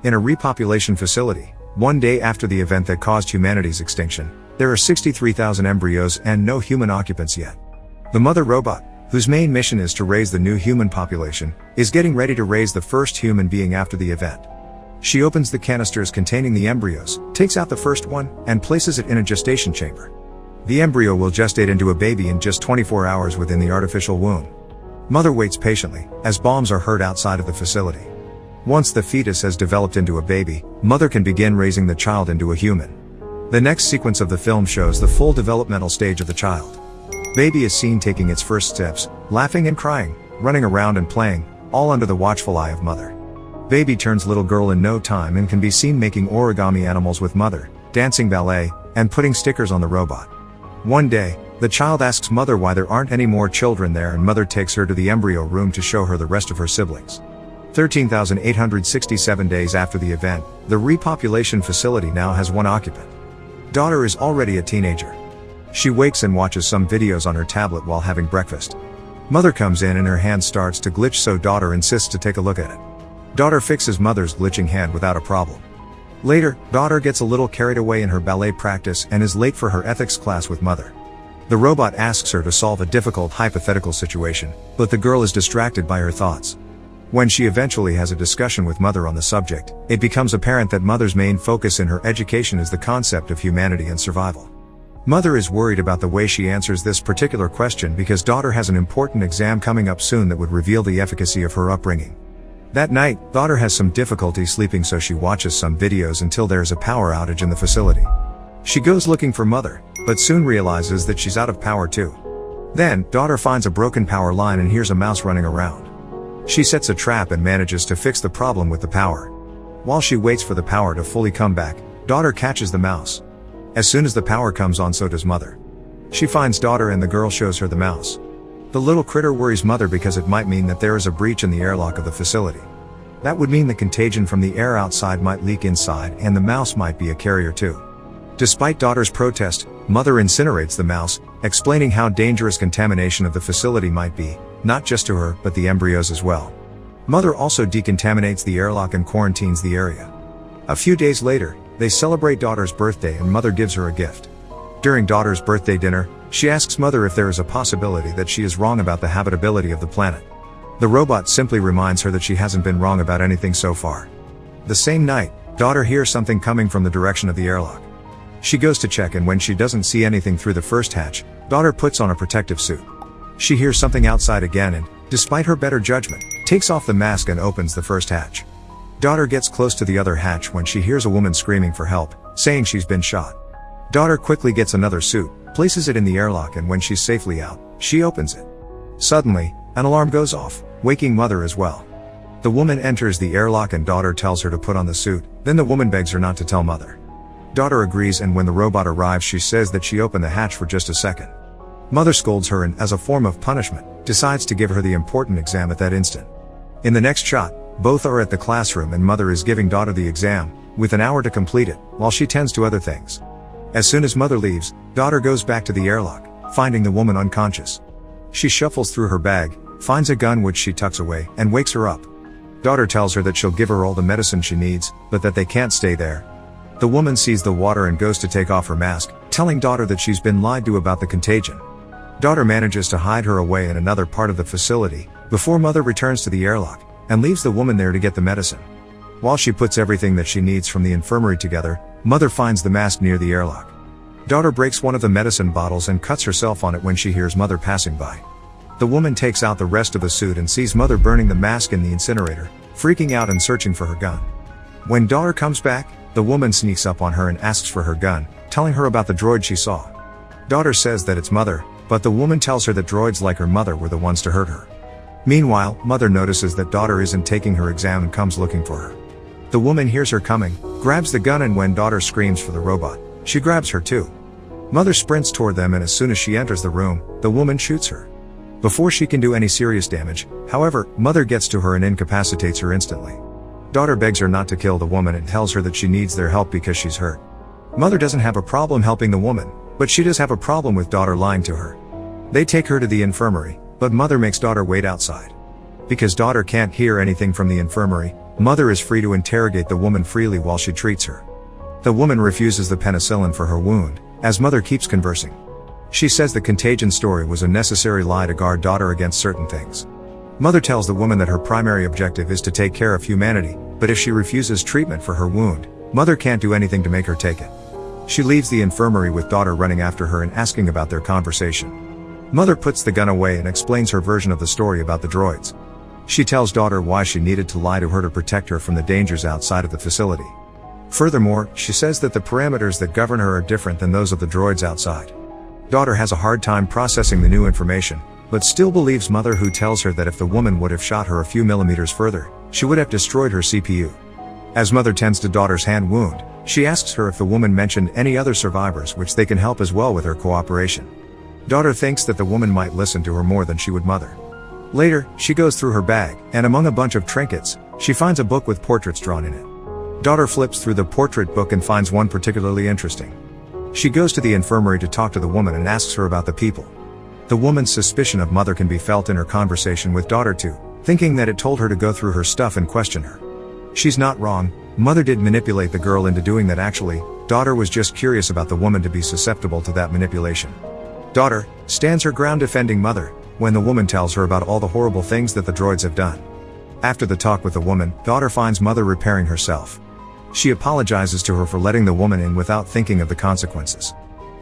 In a repopulation facility, one day after the event that caused humanity's extinction, there are 63,000 embryos and no human occupants yet. The mother robot, whose main mission is to raise the new human population, is getting ready to raise the first human being after the event. She opens the canisters containing the embryos, takes out the first one, and places it in a gestation chamber. The embryo will gestate into a baby in just 24 hours within the artificial womb. Mother waits patiently, as bombs are heard outside of the facility. Once the fetus has developed into a baby, mother can begin raising the child into a human. The next sequence of the film shows the full developmental stage of the child. Baby is seen taking its first steps, laughing and crying, running around and playing, all under the watchful eye of mother. Baby turns little girl in no time and can be seen making origami animals with mother, dancing ballet, and putting stickers on the robot. One day, the child asks mother why there aren't any more children there, and mother takes her to the embryo room to show her the rest of her siblings. 13,867 days after the event, the repopulation facility now has one occupant. Daughter is already a teenager. She wakes and watches some videos on her tablet while having breakfast. Mother comes in and her hand starts to glitch, so daughter insists to take a look at it. Daughter fixes mother's glitching hand without a problem. Later, daughter gets a little carried away in her ballet practice and is late for her ethics class with mother. The robot asks her to solve a difficult hypothetical situation, but the girl is distracted by her thoughts. When she eventually has a discussion with mother on the subject, it becomes apparent that mother's main focus in her education is the concept of humanity and survival. Mother is worried about the way she answers this particular question because daughter has an important exam coming up soon that would reveal the efficacy of her upbringing. That night, daughter has some difficulty sleeping, so she watches some videos until there is a power outage in the facility. She goes looking for mother, but soon realizes that she's out of power too. Then, daughter finds a broken power line and hears a mouse running around. She sets a trap and manages to fix the problem with the power. While she waits for the power to fully come back, daughter catches the mouse. As soon as the power comes on, so does mother. She finds daughter and the girl shows her the mouse. The little critter worries mother because it might mean that there is a breach in the airlock of the facility. That would mean the contagion from the air outside might leak inside, and the mouse might be a carrier too. Despite daughter's protest, mother incinerates the mouse, explaining how dangerous contamination of the facility might be, not just to her, but the embryos as well. Mother also decontaminates the airlock and quarantines the area. A few days later, they celebrate daughter's birthday and mother gives her a gift. During daughter's birthday dinner, she asks mother if there is a possibility that she is wrong about the habitability of the planet. The robot simply reminds her that she hasn't been wrong about anything so far. The same night, daughter hears something coming from the direction of the airlock. She goes to check, and when she doesn't see anything through the first hatch, daughter puts on a protective suit. She hears something outside again and, despite her better judgment, takes off the mask and opens the first hatch. Daughter gets close to the other hatch when she hears a woman screaming for help, saying she's been shot. Daughter quickly gets another suit, places it in the airlock, and when she's safely out, she opens it. Suddenly, an alarm goes off, waking mother as well. The woman enters the airlock and daughter tells her to put on the suit, then the woman begs her not to tell mother. Daughter agrees, and when the robot arrives she says that she opened the hatch for just a second. Mother scolds her and, as a form of punishment, decides to give her the important exam at that instant. In the next shot, both are at the classroom and mother is giving daughter the exam, with an hour to complete it, while she tends to other things. As soon as mother leaves, daughter goes back to the airlock, finding the woman unconscious. She shuffles through her bag, finds a gun which she tucks away, and wakes her up. Daughter tells her that she'll give her all the medicine she needs, but that they can't stay there. The woman sees the water and goes to take off her mask, telling daughter that she's been lied to about the contagion. Daughter manages to hide her away in another part of the facility, before mother returns to the airlock, and leaves the woman there to get the medicine. While she puts everything that she needs from the infirmary together, mother finds the mask near the airlock. Daughter breaks one of the medicine bottles and cuts herself on it when she hears mother passing by. The woman takes out the rest of the suit and sees mother burning the mask in the incinerator, freaking out and searching for her gun. When daughter comes back, the woman sneaks up on her and asks for her gun, telling her about the droid she saw. Daughter says that it's mother, but the woman tells her that droids like her mother were the ones to hurt her. Meanwhile, mother notices that daughter isn't taking her exam and comes looking for her. The woman hears her coming, grabs the gun, and when daughter screams for the robot, she grabs her too. Mother sprints toward them, and as soon as she enters the room, the woman shoots her. Before she can do any serious damage, however, mother gets to her and incapacitates her instantly. Daughter begs her not to kill the woman and tells her that she needs their help because she's hurt. Mother doesn't have a problem helping the woman, but she does have a problem with daughter lying to her. They take her to the infirmary, but mother makes daughter wait outside. Because daughter can't hear anything from the infirmary, mother is free to interrogate the woman freely while she treats her. The woman refuses the penicillin for her wound, as mother keeps conversing. She says the contagion story was a necessary lie to guard daughter against certain things. Mother tells the woman that her primary objective is to take care of humanity, but if she refuses treatment for her wound, mother can't do anything to make her take it. She leaves the infirmary with daughter running after her and asking about their conversation. Mother puts the gun away and explains her version of the story about the droids. She tells daughter why she needed to lie to her to protect her from the dangers outside of the facility. Furthermore, she says that the parameters that govern her are different than those of the droids outside. Daughter has a hard time processing the new information, but still believes mother, who tells her that if the woman would have shot her a few millimeters further, she would have destroyed her CPU. As mother tends to daughter's hand wound, she asks her if the woman mentioned any other survivors which they can help as well with her cooperation. Daughter thinks that the woman might listen to her more than she would mother. Later, she goes through her bag, and among a bunch of trinkets, she finds a book with portraits drawn in it. Daughter flips through the portrait book and finds one particularly interesting. She goes to the infirmary to talk to the woman and asks her about the people. The woman's suspicion of mother can be felt in her conversation with daughter too, thinking that it told her to go through her stuff and question her. She's not wrong, mother did manipulate the girl into doing that. Actually, daughter was just curious about the woman to be susceptible to that manipulation. Daughter stands her ground defending mother, when the woman tells her about all the horrible things that the droids have done. After the talk with the woman, daughter finds mother repairing herself. She apologizes to her for letting the woman in without thinking of the consequences.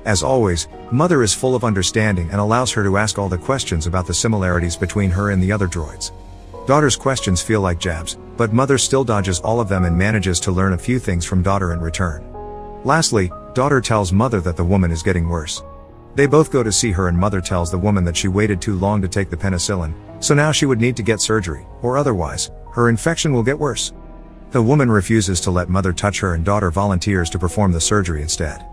As always, mother is full of understanding and allows her to ask all the questions about the similarities between her and the other droids. Daughter's questions feel like jabs, but mother still dodges all of them and manages to learn a few things from daughter in return. Lastly, daughter tells mother that the woman is getting worse. They both go to see her and mother tells the woman that she waited too long to take the penicillin, so now she would need to get surgery, or otherwise, her infection will get worse. The woman refuses to let mother touch her and daughter volunteers to perform the surgery instead.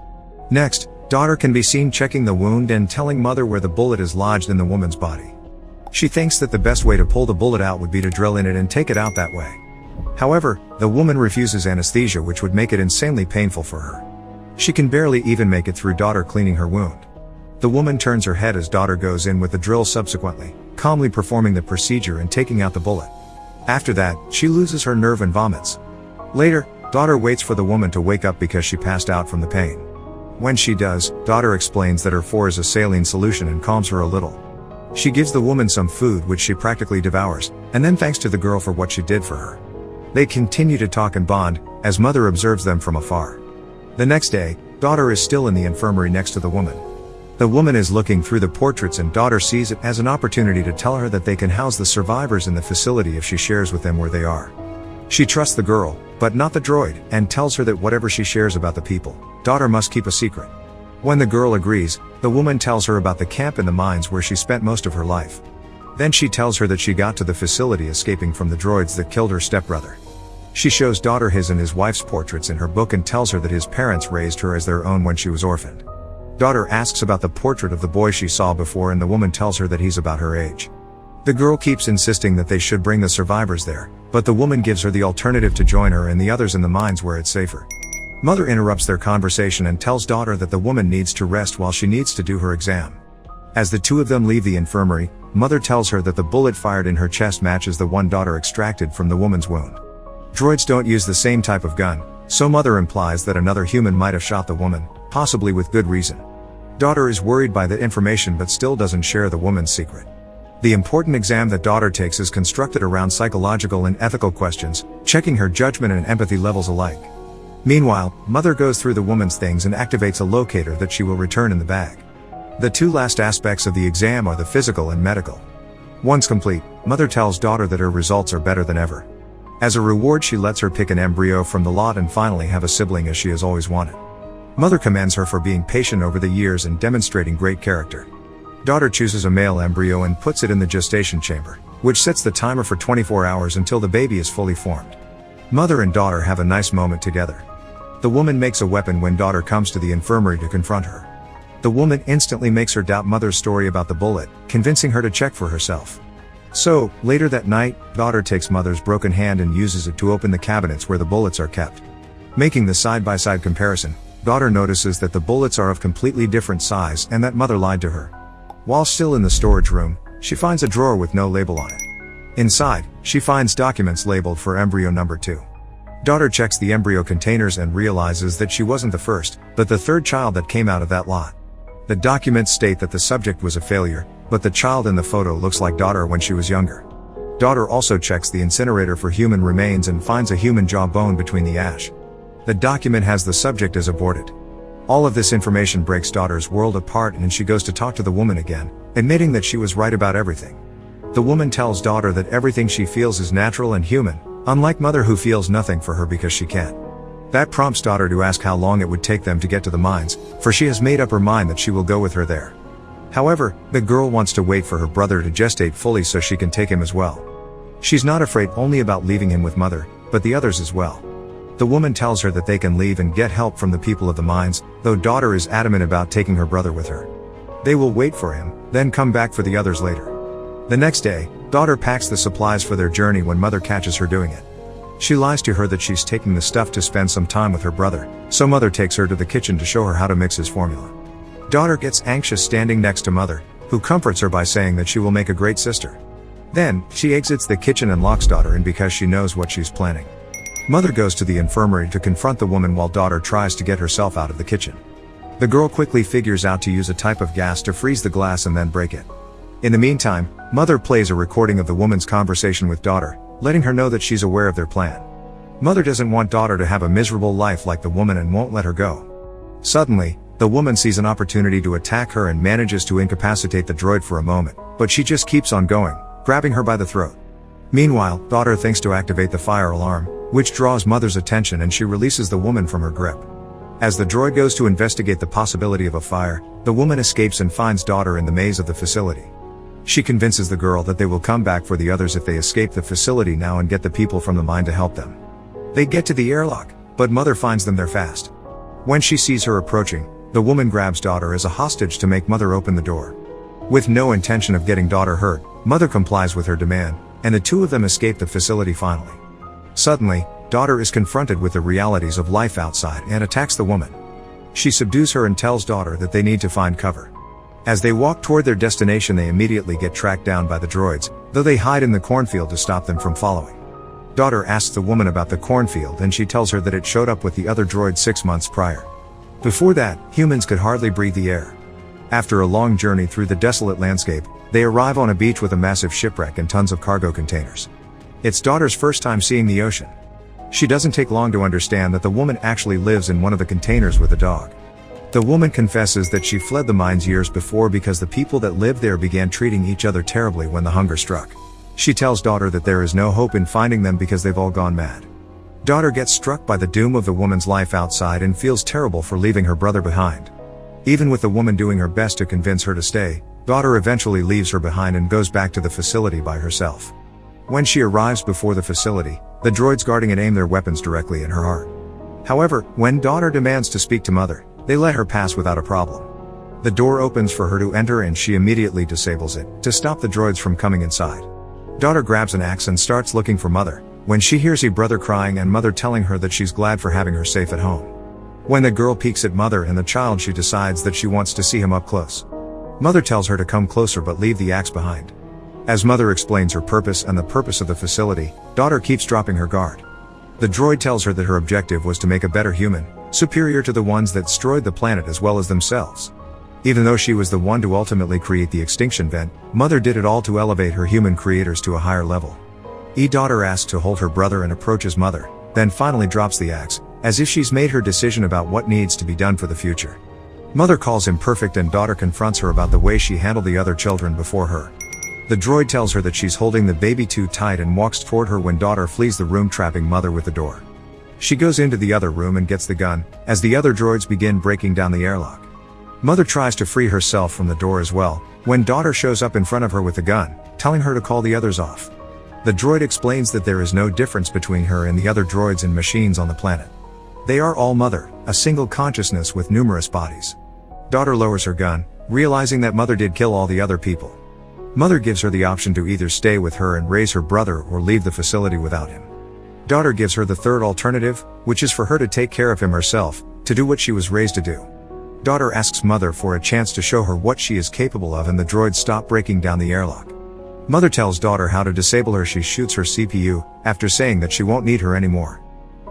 Next, daughter can be seen checking the wound and telling mother where the bullet is lodged in the woman's body. She thinks that the best way to pull the bullet out would be to drill in it and take it out that way. However, the woman refuses anesthesia, which would make it insanely painful for her. She can barely even make it through daughter cleaning her wound. The woman turns her head as daughter goes in with the drill, subsequently, calmly performing the procedure and taking out the bullet. After that, she loses her nerve and vomits. Later, daughter waits for the woman to wake up because she passed out from the pain. When she does, daughter explains that her 4 is a saline solution and calms her a little. She gives the woman some food which she practically devours, and then thanks to the girl for what she did for her. They continue to talk and bond, as mother observes them from afar. The next day, daughter is still in the infirmary next to the woman. The woman is looking through the portraits and daughter sees it as an opportunity to tell her that they can house the survivors in the facility if she shares with them where they are. She trusts the girl, but not the droid, and tells her that whatever she shares about the people, daughter must keep a secret. When the girl agrees, the woman tells her about the camp in the mines where she spent most of her life. Then she tells her that she got to the facility escaping from the droids that killed her stepbrother. She shows daughter his and his wife's portraits in her book and tells her that his parents raised her as their own when she was orphaned. Daughter asks about the portrait of the boy she saw before and the woman tells her that he's about her age. The girl keeps insisting that they should bring the survivors there, but the woman gives her the alternative to join her and the others in the mines where it's safer. Mother interrupts their conversation and tells daughter that the woman needs to rest while she needs to do her exam. As the two of them leave the infirmary, mother tells her that the bullet fired in her chest matches the one daughter extracted from the woman's wound. Droids don't use the same type of gun, so mother implies that another human might have shot the woman, possibly with good reason. Daughter is worried by that information but still doesn't share the woman's secret. The important exam that daughter takes is constructed around psychological and ethical questions, checking her judgment and empathy levels alike. Meanwhile, mother goes through the woman's things and activates a locator that she will return in the bag. The two last aspects of the exam are the physical and medical. Once complete, mother tells daughter that her results are better than ever. As a reward, she lets her pick an embryo from the lot and finally have a sibling as she has always wanted. Mother commends her for being patient over the years and demonstrating great character. Daughter chooses a male embryo and puts it in the gestation chamber, which sets the timer for 24 hours until the baby is fully formed. Mother and daughter have a nice moment together. The woman makes a weapon when daughter comes to the infirmary to confront her. The woman instantly makes her doubt mother's story about the bullet, convincing her to check for herself. So, later that night, daughter takes mother's broken hand and uses it to open the cabinets where the bullets are kept. Making the side-by-side comparison, daughter notices that the bullets are of completely different size and that mother lied to her. While still in the storage room, she finds a drawer with no label on it. Inside, She finds documents labeled for embryo number 2. Daughter checks the embryo containers and realizes that she wasn't the first, but the third child that came out of that lot. The documents state that the subject was a failure, but the child in the photo looks like daughter when she was younger. Daughter also checks the incinerator for human remains and finds a human jawbone between the ash. The document has the subject as aborted. All of this information breaks daughter's world apart, and she goes to talk to the woman again, admitting that she was right about everything. The woman tells daughter that everything she feels is natural and human, unlike mother who feels nothing for her because she can't. That prompts daughter to ask how long it would take them to get to the mines, for she has made up her mind that she will go with her there. However, the girl wants to wait for her brother to gestate fully so she can take him as well. She's not afraid only about leaving him with mother, but the others as well. The woman tells her that they can leave and get help from the people of the mines, though daughter is adamant about taking her brother with her. They will wait for him, then come back for the others later. The next day, daughter packs the supplies for their journey when mother catches her doing it. She lies to her that she's taking the stuff to spend some time with her brother, so mother takes her to the kitchen to show her how to mix his formula. Daughter gets anxious standing next to mother, who comforts her by saying that she will make a great sister. Then, she exits the kitchen and locks daughter in because she knows what she's planning. Mother goes to the infirmary to confront the woman while daughter tries to get herself out of the kitchen. The girl quickly figures out to use a type of gas to freeze the glass and then break it. In the meantime, mother plays a recording of the woman's conversation with daughter, letting her know that she's aware of their plan. Mother doesn't want daughter to have a miserable life like the woman and won't let her go. Suddenly, the woman sees an opportunity to attack her and manages to incapacitate the droid for a moment, but she just keeps on going, grabbing her by the throat. Meanwhile, daughter thinks to activate the fire alarm, which draws mother's attention, and she releases the woman from her grip. As the droid goes to investigate the possibility of a fire, the woman escapes and finds daughter in the maze of the facility. She convinces the girl that they will come back for the others if they escape the facility now and get the people from the mine to help them. They get to the airlock, but mother finds them there fast. When she sees her approaching, the woman grabs daughter as a hostage to make mother open the door. With no intention of getting daughter hurt, mother complies with her demand, and the two of them escape the facility finally. Suddenly, daughter is confronted with the realities of life outside and attacks the woman. She subdues her and tells daughter that they need to find cover. As they walk toward their destination, they immediately get tracked down by the droids, though they hide in the cornfield to stop them from following. Daughter asks the woman about the cornfield, and she tells her that it showed up with the other droids 6 months prior. Before that, humans could hardly breathe the air. After a long journey through the desolate landscape, they arrive on a beach with a massive shipwreck and tons of cargo containers. It's daughter's first time seeing the ocean. She doesn't take long to understand that the woman actually lives in one of the containers with a dog. The woman confesses that she fled the mines years before because the people that lived there began treating each other terribly when the hunger struck. She tells daughter that there is no hope in finding them because they've all gone mad. Daughter gets struck by the doom of the woman's life outside and feels terrible for leaving her brother behind. Even with the woman doing her best to convince her to stay, daughter eventually leaves her behind and goes back to the facility by herself. When she arrives before the facility, the droids guarding it aim their weapons directly in her heart. However, when daughter demands to speak to mother, they let her pass without a problem. The door opens for her to enter and she immediately disables it, to stop the droids from coming inside. Daughter grabs an axe and starts looking for mother, when she hears her brother crying and mother telling her that she's glad for having her safe at home. When the girl peeks at mother and the child, she decides that she wants to see him up close. Mother tells her to come closer but leave the axe behind. As mother explains her purpose and the purpose of the facility, daughter keeps dropping her guard. The droid tells her that her objective was to make a better human, superior to the ones that destroyed the planet as well as themselves. Even though she was the one to ultimately create the extinction event, mother did it all to elevate her human creators to a higher level. Daughter asks to hold her brother and approaches mother, then finally drops the axe, as if she's made her decision about what needs to be done for the future. Mother calls him perfect and daughter confronts her about the way she handled the other children before her. The droid tells her that she's holding the baby too tight and walks toward her when daughter flees the room, trapping mother with the door. She goes into the other room and gets the gun, as the other droids begin breaking down the airlock. Mother tries to free herself from the door as well, when daughter shows up in front of her with the gun, telling her to call the others off. The droid explains that there is no difference between her and the other droids and machines on the planet. They are all mother, a single consciousness with numerous bodies. Daughter lowers her gun, realizing that mother did kill all the other people. Mother gives her the option to either stay with her and raise her brother or leave the facility without him. Daughter gives her the third alternative, which is for her to take care of him herself, to do what she was raised to do. Daughter asks mother for a chance to show her what she is capable of and the droids stop breaking down the airlock. Mother tells daughter how to disable her. She shoots her CPU, after saying that she won't need her anymore.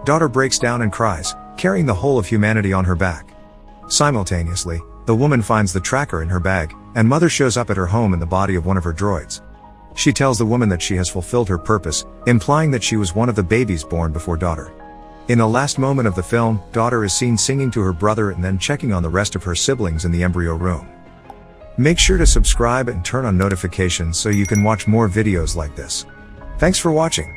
Daughter breaks down and cries, carrying the whole of humanity on her back. Simultaneously, the woman finds the tracker in her bag, and mother shows up at her home in the body of one of her droids. She tells the woman that she has fulfilled her purpose, implying that she was one of the babies born before daughter. In the last moment of the film, daughter is seen singing to her brother and then checking on the rest of her siblings in the embryo room. Make sure to subscribe and turn on notifications so you can watch more videos like this. Thanks for watching.